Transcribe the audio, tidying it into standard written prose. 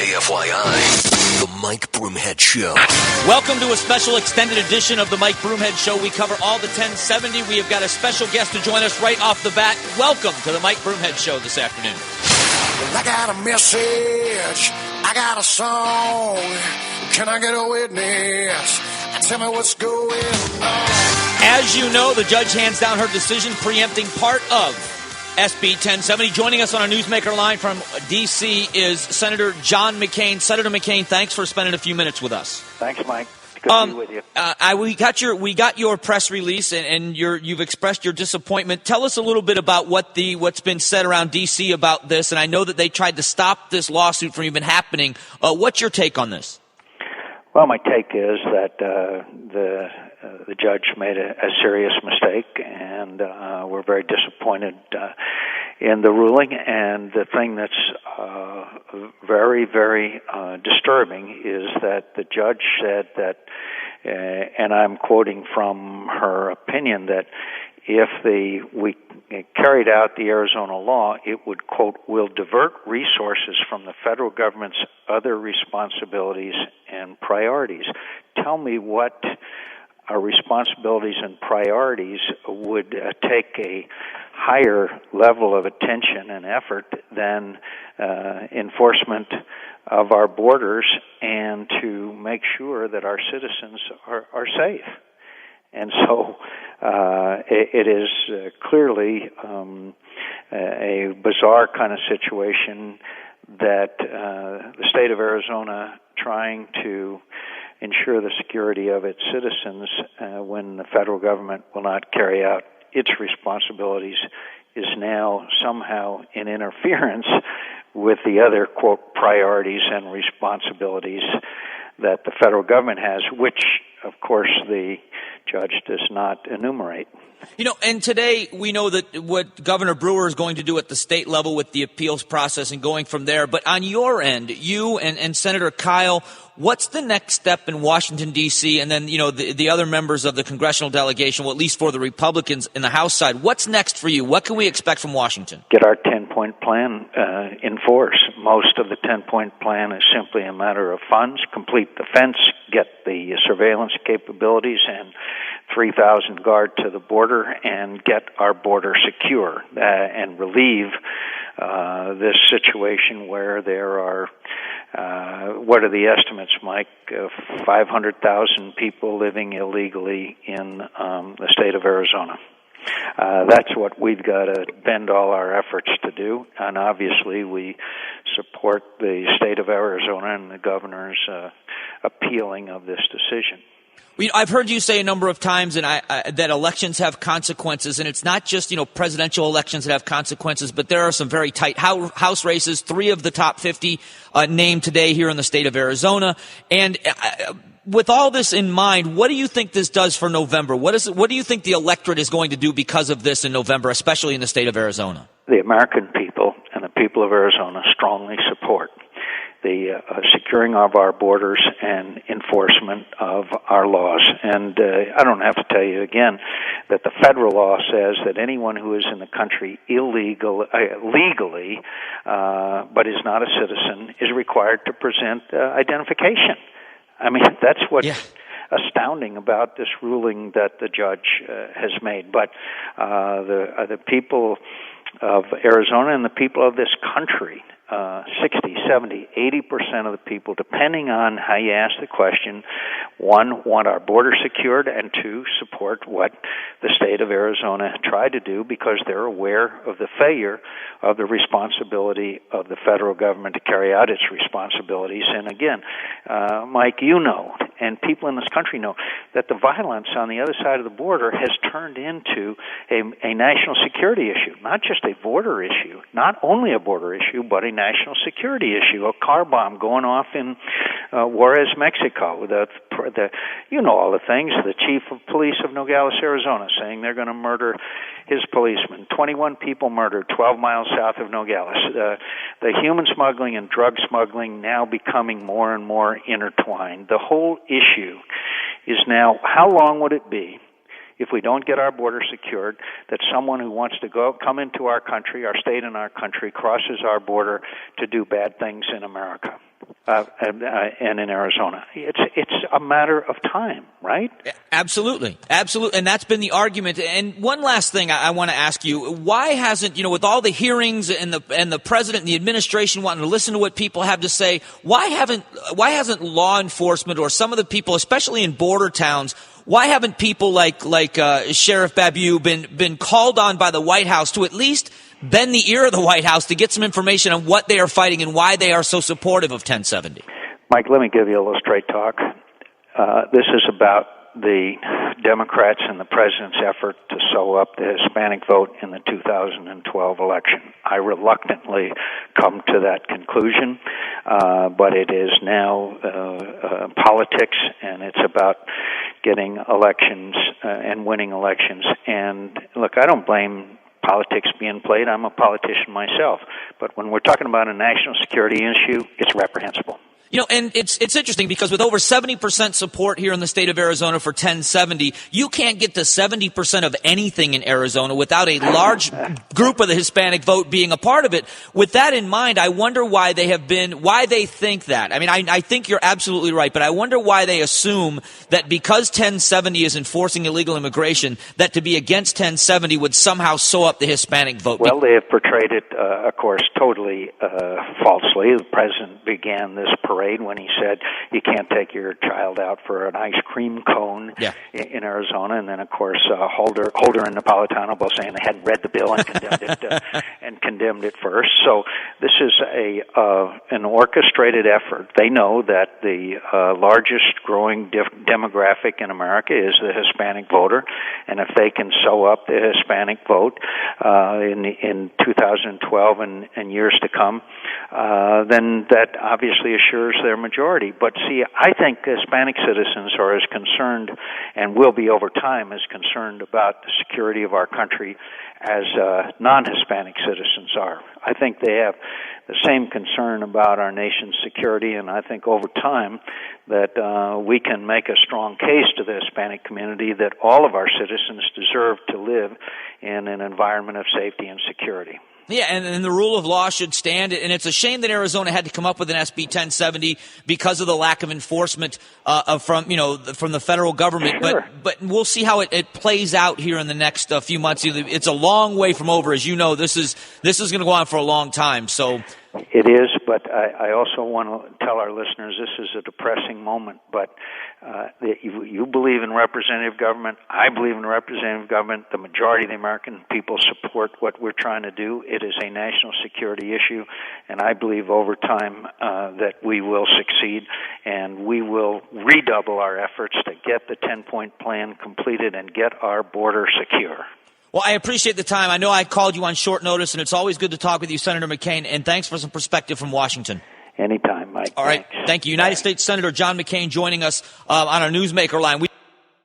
KFYI, the Mike Broomhead Show. Welcome to a special extended edition of the Mike Broomhead Show. We cover all the 1070. We have got a special guest to join us right off the bat. Welcome to the Mike Broomhead Show this afternoon. I got a message. I got a song. Can I get a witness? Tell me what's going on. As you know, the judge hands down her decision preempting part of SB 1070. Joining us on a Newsmaker line from D.C. is Senator John McCain. Senator McCain, thanks for spending a few minutes with us. Thanks, Mike. Good to be with you. We got your press release, and you've expressed your disappointment. Tell us a little bit about what's been said around D.C. about this, and I know that they tried to stop this lawsuit from even happening. What's your take on this? Well, my take is that the judge made a serious mistake, and we're very disappointed in the ruling. And the thing that's very, very disturbing is that the judge said that, and I'm quoting from her opinion, that if we carried out the Arizona law, it would, quote, will divert resources from the federal government's other responsibilities and priorities. Tell me what responsibilities and priorities would take a higher level of attention and effort than enforcement of our borders and to make sure that our citizens are safe. And so it is clearly a bizarre kind of situation that the state of Arizona trying to ensure the security of its citizens when the federal government will not carry out its responsibilities is now somehow in interference with the other, quote, priorities and responsibilities that the federal government has, which, of course, the judge does not enumerate. You know, and today we know that what Governor Brewer is going to do at the state level with the appeals process and going from there. But on your end, you and Senator Kyle, what's the next step in Washington, D.C., and then, you know, the other members of the congressional delegation, well, at least for the Republicans in the House side? What's next for you? What can we expect from Washington? Get our 10-point plan in force. Most of the 10-point plan is simply a matter of funds, complete the fence, get the surveillance capabilities, and 3,000 guard to the border, and get our border secure and relieve this situation where there are, what are the estimates, Mike, 500,000 people living illegally in the state of Arizona. That's what we've got to bend all our efforts to do, and obviously we support the state of Arizona and the governor's appealing of this decision. I've heard you say a number of times that elections have consequences, and it's not just, you know, presidential elections that have consequences, but there are some very tight House races, 3 of the top 50 named today here in the state of Arizona. And with all this in mind, what do you think this does for November? What do you think the electorate is going to do because of this in November, especially in the state of Arizona? The American people and the people of Arizona strongly support the securing of our borders and enforcement of our laws. And I don't have to tell you again that the federal law says that anyone who is in the country legally, but is not a citizen, is required to present identification. I mean, that's what's astounding about this ruling that the judge has made. But the people of Arizona and the people of this country, 60, 70, 80% of the people, depending on how you ask the question, 1, want our border secured, and 2, support what the state of Arizona tried to do because they're aware of the failure of the responsibility of the federal government to carry out its responsibilities. And again, Mike, you know, and people in this country know, that the violence on the other side of the border has turned into a national security issue, not just a border issue, not only a border issue, but a national security issue. A car bomb going off in Juarez, Mexico. You know all the things. The chief of police of Nogales, Arizona, saying they're going to murder his policemen. 21 people murdered 12 miles south of Nogales. The human smuggling and drug smuggling now becoming more and more intertwined. The whole issue is now, how long would it be if we don't get our border secured, that someone who wants to come into our country, our state and our country, crosses our border to do bad things in America? and in Arizona. It's a matter of time, right? Absolutely. And that's been the argument. And one last thing I want to ask you, why hasn't, with all the hearings and the president and the administration wanting to listen to what people have to say, why hasn't law enforcement or some of the people, especially in border towns, why haven't people like Sheriff Babu been called on by the White House to at least bend the ear of the White House to get some information on what they are fighting and why they are so supportive of 1070? Mike, let me give you a little straight talk. This is about the Democrats and the president's effort to sew up the Hispanic vote in the 2012 election. I reluctantly come to that conclusion, but it is now politics, and it's about getting elections and winning elections. And look, I don't blame politics being played. I'm a politician myself. But when we're talking about a national security issue, it's reprehensible. And it's interesting because with over 70% support here in the state of Arizona for 1070, you can't get to 70% of anything in Arizona without a large group of the Hispanic vote being a part of it. With that in mind, I wonder why they think that. I mean, I think you're absolutely right, but I wonder why they assume that because 1070 is enforcing illegal immigration, that to be against 1070 would somehow sew up the Hispanic vote. Well, they have portrayed it, of course, totally falsely. The president began this parade when he said you can't take your child out for an ice cream cone in Arizona, and then of course Holder and Napolitano both saying they hadn't read the bill and condemned it first. So this is an orchestrated effort. They know that the largest growing demographic in America is the Hispanic voter, and if they can sew up the Hispanic vote in 2012 and years to come, then that obviously assures their majority. But see, I think Hispanic citizens are as concerned, and will be over time, as concerned about the security of our country as non-Hispanic citizens are. I think they have the same concern about our nation's security, and I think over time that we can make a strong case to the Hispanic community that all of our citizens deserve to live in an environment of safety and security. Yeah, and the rule of law should stand. And it's a shame that Arizona had to come up with an SB 1070 because of the lack of enforcement from the federal government. Sure. But we'll see how it plays out here in the next few months. It's a long way from over, as you know. This is going to go on for a long time. So it is, but I also want to tell our listeners this is a depressing moment. But you believe in representative government. I believe in representative government. The majority of the American people support what we're trying to do. It is a national security issue, and I believe over time that we will succeed, and we will redouble our efforts to get the 10-point plan completed and get our border secure. Well, I appreciate the time. I know I called you on short notice, and it's always good to talk with you, Senator McCain, and thanks for some perspective from Washington. Anytime, Mike. All right. Thanks. Thank you. United States Senator John McCain joining us on our Newsmaker line.